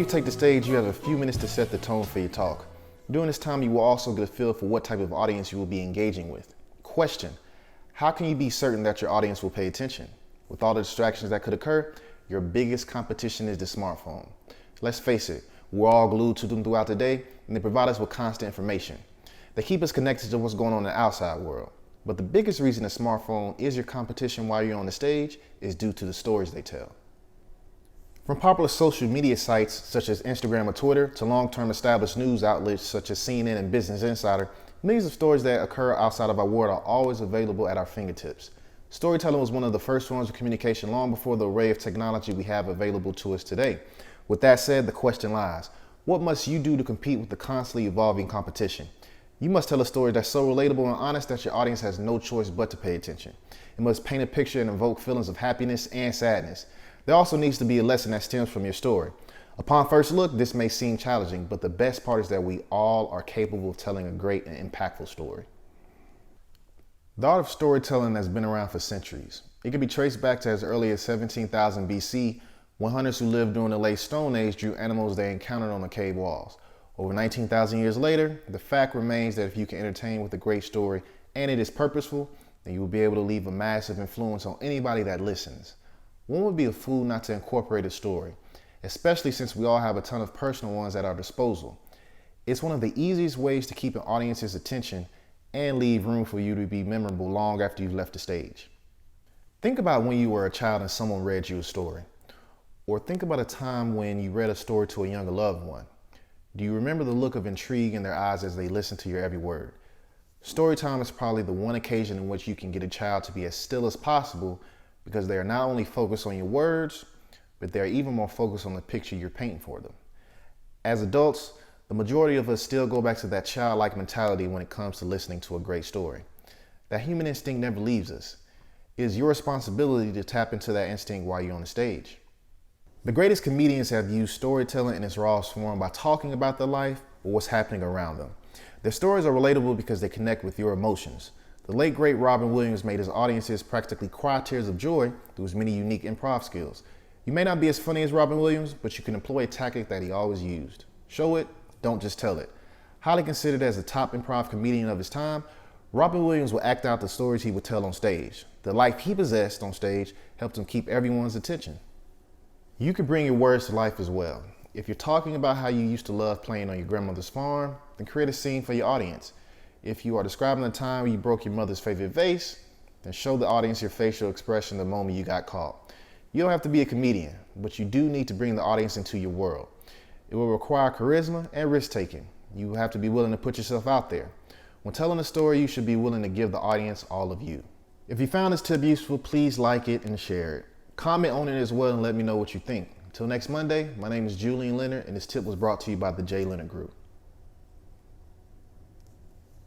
you take the stage, you have a few minutes to set the tone for your talk. During this time, you will also get a feel for what type of audience you will be engaging with. Question: how can you be certain that your audience will pay attention? With all the distractions that could occur, your biggest competition is the smartphone. Let's face it, we're all glued to them throughout the day, and they provide us with constant information. They keep us connected to what's going on in the outside world. But the biggest reason a smartphone is your competition while you're on the stage is due to the stories they tell. From popular social media sites such as Instagram or Twitter to long-term established news outlets such as CNN and Business Insider, millions of stories that occur outside of our world are always available at our fingertips. Storytelling was one of the first forms of communication long before the array of technology we have available to us today. With that said, the question lies: what must you do to compete with the constantly evolving competition? You must tell a story that's so relatable and honest that your audience has no choice but to pay attention. It must paint a picture and evoke feelings of happiness and sadness. There also needs to be a lesson that stems from your story. Upon first look, this may seem challenging, but the best part is that we all are capable of telling a great and impactful story. The art of storytelling has been around for centuries. It can be traced back to as early as 17,000 BC, when hunters who lived during the late Stone Age drew animals they encountered on the cave walls. Over 19,000 years later, the fact remains that if you can entertain with a great story and it is purposeful, then you will be able to leave a massive influence on anybody that listens. One would be a fool not to incorporate a story, especially since we all have a ton of personal ones at our disposal. It's one of the easiest ways to keep an audience's attention and leave room for you to be memorable long after you've left the stage. Think about when you were a child and someone read you a story. Or think about a time when you read a story to a younger loved one. Do you remember the look of intrigue in their eyes as they listened to your every word? Storytime is probably the one occasion in which you can get a child to be as still as possible, because they are not only focused on your words, but they are even more focused on the picture you're painting for them. As adults, the majority of us still go back to that childlike mentality when it comes to listening to a great story. That human instinct never leaves us. It is your responsibility to tap into that instinct while you're on the stage. The greatest comedians have used storytelling in its rawest form by talking about their life or what's happening around them. Their stories are relatable because they connect with your emotions. The late great Robin Williams made his audiences practically cry tears of joy through his many unique improv skills. You may not be as funny as Robin Williams, but you can employ a tactic that he always used. Show it, don't just tell it. Highly considered as the top improv comedian of his time, Robin Williams would act out the stories he would tell on stage. The life he possessed on stage helped him keep everyone's attention. You can bring your words to life as well. If you're talking about how you used to love playing on your grandmother's farm, then create a scene for your audience. If you are describing the time you broke your mother's favorite vase, then show the audience your facial expression the moment you got caught. You don't have to be a comedian, but you do need to bring the audience into your world. It will require charisma and risk-taking. You have to be willing to put yourself out there. When telling a story, you should be willing to give the audience all of you. If you found this tip useful, please like it and share it. Comment on it as well and let me know what you think. Until next Monday, my name is Julian Leonard, and this tip was brought to you by the J. Leonard Group.